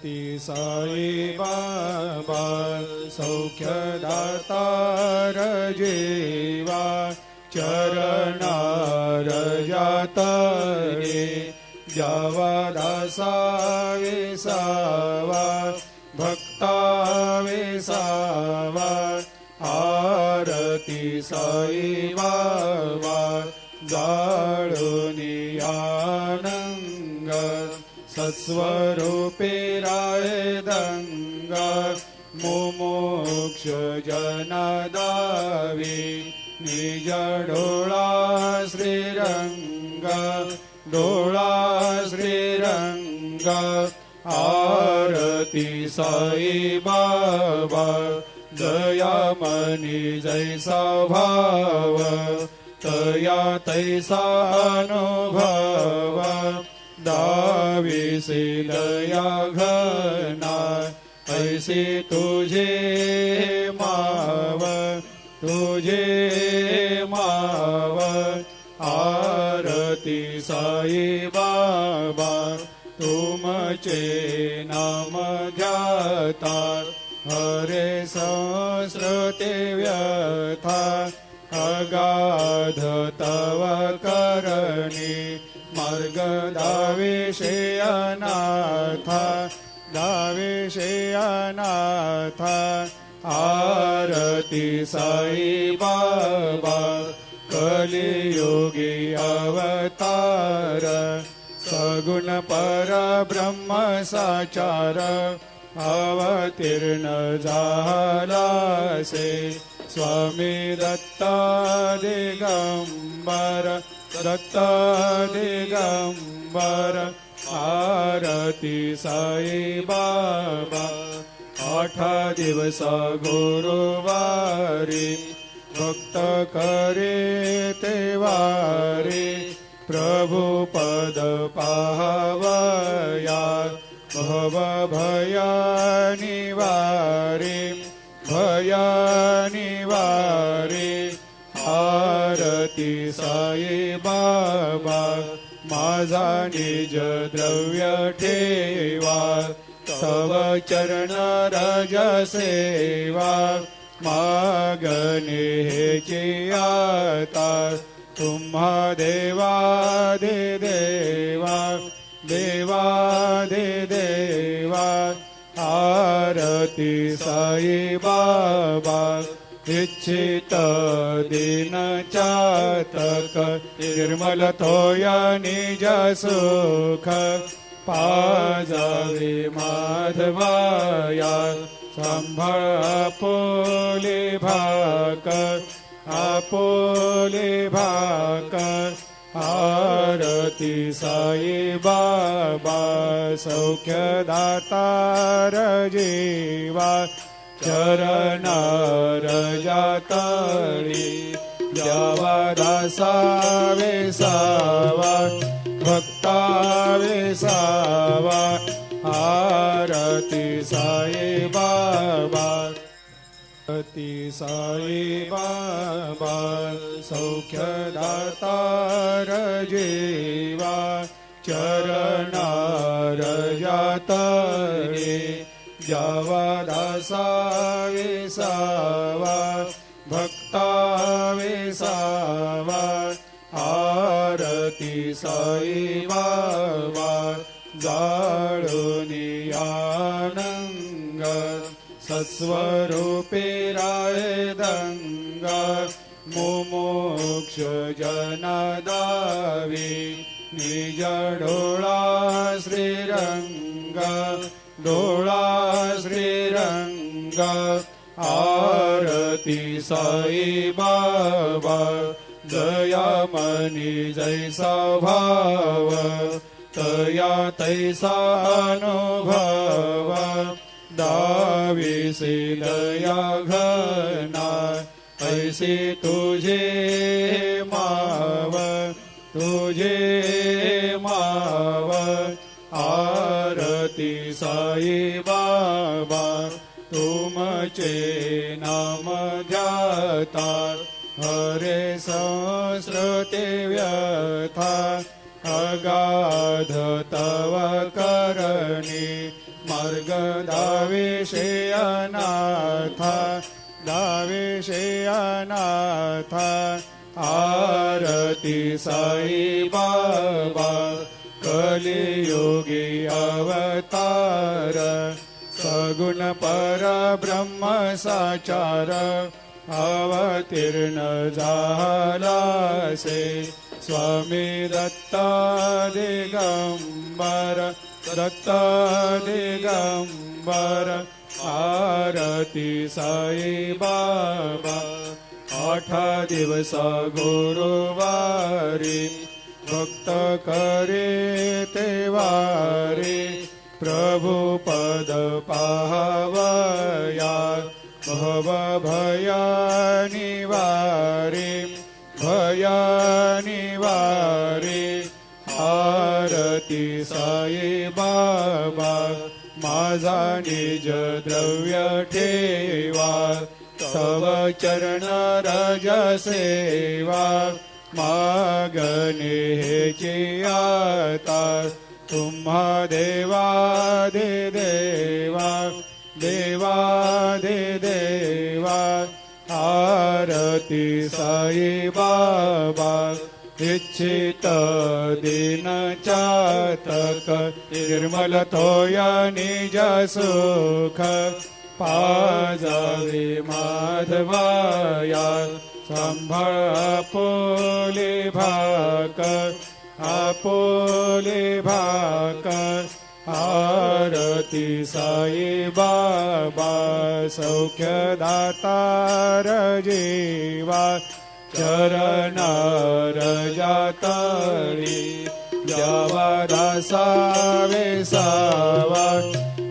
ती साई बाबा सौख्यदातार जीवा चरणार जातरे जावा दासा विसावा भक्ता विसावा आरती साई बाबा जाळूनी आनंग सत्स्वरूपे राय दंग मुमुक्ष जनदावी निज डोळा श्रीरंग डोळा श्रीरंग आरती साई बाबा दयामनी जैसा भाव तया तैसा अनुभव दाविसे दया घना ऐसे तुझे माव तुझे माव आरती साई बाबा तुमचे नाम ध्याता हरे संस्कृते व्यथा अगाध तव करणी मार्ग दाविषे अनाथा दाविषे अनाथा आरती साई बाबा कलियुगी अवतार सगुण परब्रह्म साचार अवतीर्ण झालासे स्वामी दत्त दिगंबर दत्त दिगंबर आरती साई बाबा 8 दिवस गुरुवारी भक्त करे तेवारी प्रभु पद पाहवया भव भया निवारी भया निवारी आरती साई बाबा माझा निज द्रव्य ठेवा तव चरण रज सेवा मागणे हेची आता तुम्हा देवादि देवा देवादि देवा आरती साई बाबा इच्छित दिन चातक निर्मल थोया निज सुख पाजावे माधवाया सांभाळ आपोले भाक आरती साई बाबा सौख्यदातार जीवा चरणार जातळी द्यावा दासा विसावा भक्ता विसावा आरती साई बाबा आरती साई बाबा सौख्यदातार जीवा चरणार जातळे जावा दासा विसावा भक्ता विसावा आरती साई बाबा जाळूनी आनंग सत्स्वरूपे राय दंग मुमुक्ष जनदावी निज डोळा श्रीरंग डोळा श्रीरंग आरती साई बाबा दयामनी जैसा भाव तया तैसा अनुभव दाविसे दया घना ऐसे तुझे माव तुझे माव आरती साई बाबा तुमचे नाम ध्याता हरे संस्कृते व्यथा अगाध तव करणी मार्ग दाविषे अनाथा दाविषे अनाथा आरती साई बाबा कलियुगी अवतार सगुण परब्रह्म साचार अवतीर्ण झालासे स्वामी दत्ता दिगंबर दत्ता दिगंबर आरती साई बाबा 8 दिवस गुरुवारी भक्त करे ते वारी प्रभु पद पाहवया भव भया निवारी भया निवारी आरती साई बाबा माझा निज द्रव्य ठेवा तव चरण रज सेवा मागणे हेची आता तुम्हा देवादि देवा देवादि देवा आरती साई बाबा इच्छित दिन चातक निर्मल तोया निज सुख पाजावे माधवाया संभाळ आपोले भाकर आपोले भाकर आरती साई बाबा सौख्यदातार जीवा चरणार जातळी द्यावा दासावे सावा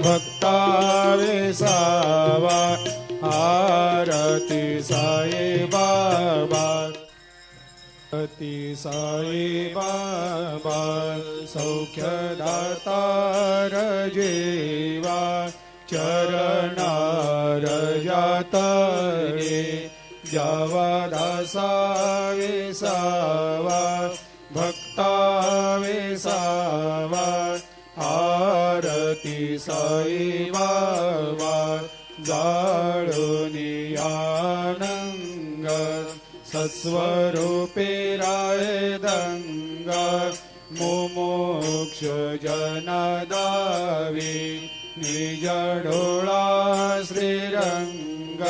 भक्तावे सावा आरती साई बाबा आरती साई बाबा सौख्यदातार जीवा चरणार जातळे द्यावा दासावे सावा भक्तावे सावा आरती साई बाबा जाळूनी आनंग सस्वरूपे राय दंग मुमुक्ष जनादावी निज डोळा श्रीरंग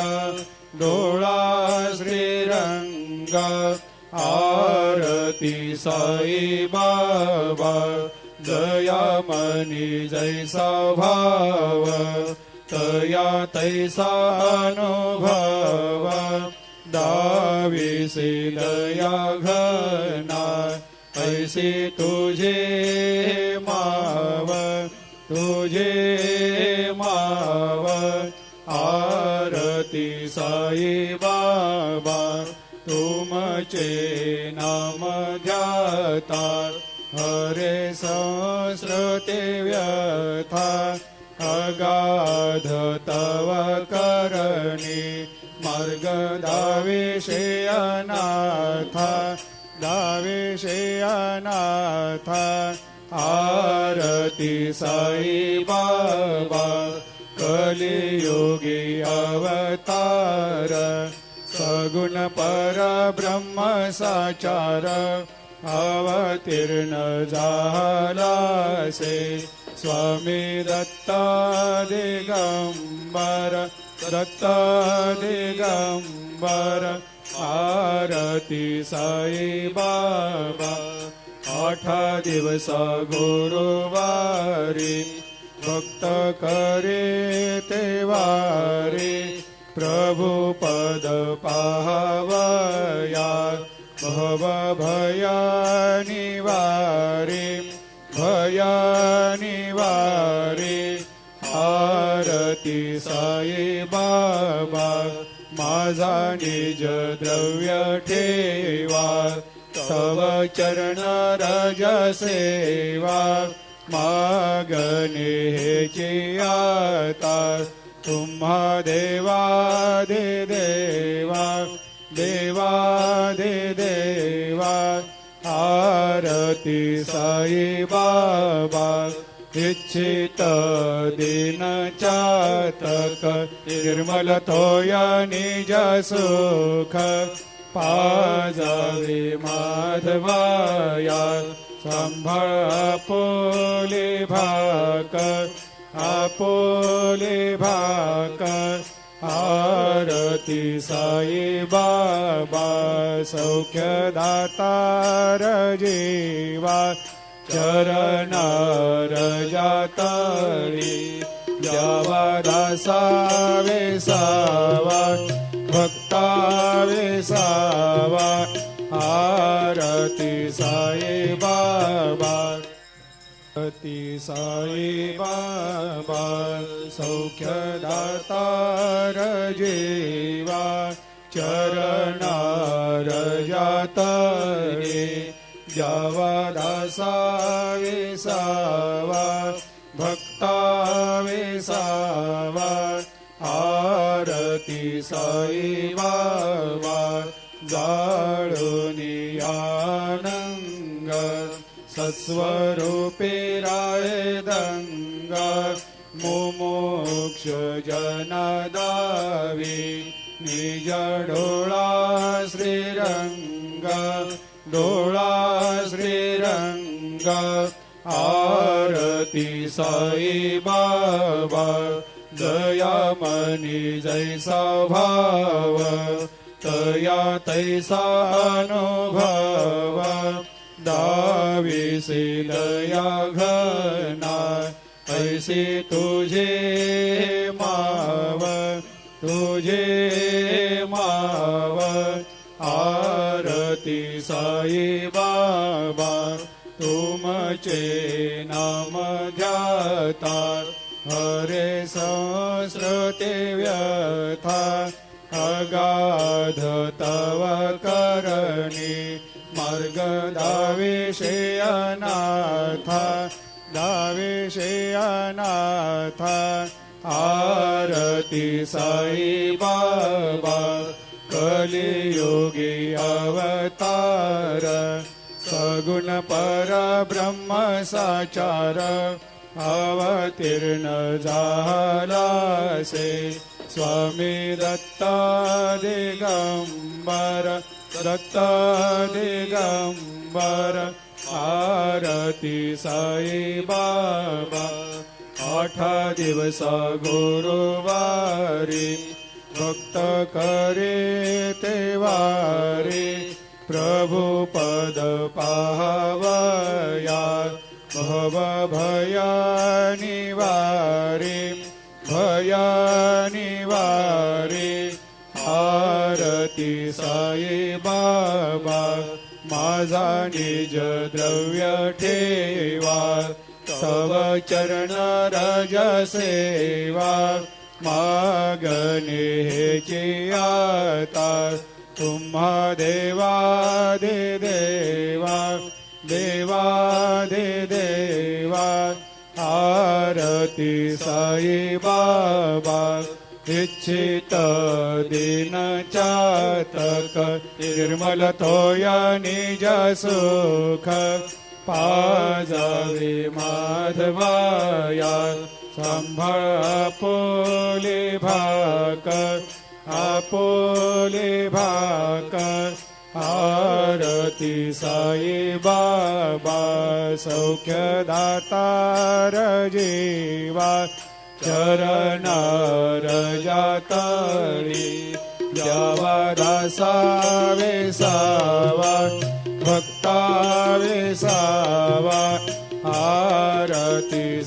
डोळा श्रीरंग आरती साई बाबा दयामनी जैसा भाव तया तैसा अनुभव दाविसे दया घना ऐसे तुझे माव तुझे माव आरती साई बाबा तुमचे नाम ध्याता हरे संस्कृते व्यथा अगाध तव करणी मार्ग दाविषे अनाथा दाविषे अनाथा आरती साई बाबा कलियुगी अवतार सगुण परब्रह्म साचार अवतीर्ण झालासे स्वामी दत्ता दिगंबर दत्ता दिगंबर आरती साई बाबा 8 दिवस गुरुवारी भक्त करे ते वारी प्रभु पद पाहवया भव भया निवारी भया निवारी आरती साई बाबा माझा निज द्रव्य ठेवा तव चरण रज सेवा मागणे हेची आता तुम्हा देवादि देवा देवादि देवा आरती साई बाबा इच्छित दीन चातक निर्मल थोया निज सुख पाजावे माधवाया सांभाळ आपोले भाकर आपोले भाकर आरती साई बाबा सौख्य दातार जीवा चरणार जातळी द्यावा दासावे सावा भक्तावे सावा आरती साई बाबा आरती साई बाबा सौख्य दातार जीवा चरणार जातळे द्यावा दासावे सावा भक्तावे सावा आरती साई बाबा जाळूनी आनंग सत्स्वरूपे राय दंग मुमुक्ष जनदावी निज डोळा श्रीरंग डोळा श्रीरंग आरती साई बाबा जयामनी जैसा भाव तया तैसा अनुभव दाविसी दया घना ऐसी तुझे माव तुझे माव आरती साई बाबा तुमचे नाम ध्याता हरे संस्कृते व्यथा अगाध तव करणी मार्ग दाविषे अनाथा दाविषे अनाथा आरती साई बाबा कलियुगी अवतार सगुण परब्रह्म साचार अवतीर्ण झालासे स्वामी दत्ता दिगंबर दत्ता दिगंबर आरती साई बाबा 8 दिवस गुरुवारी भक्त करे ते वारी प्रभु पद पाहवया भव भया निवारी भया निवारी आरती साई बाबा माझा निज द्रव्य ठेवा तव चरण रज सेवा मागणे हेची आता तुम्हा देवादि देवा देवादि देवा आरती साई बाबा इच्छित दीन चातक निर्मल थोया निज सुख पाजावे माधवाया सांभाळ आपोले भाकर आपोले भाकर आरती साई बाबा सौख्य दातार जीवा चरणार जातळी द्यावा दासावे सावा भक्तावे सावा आरती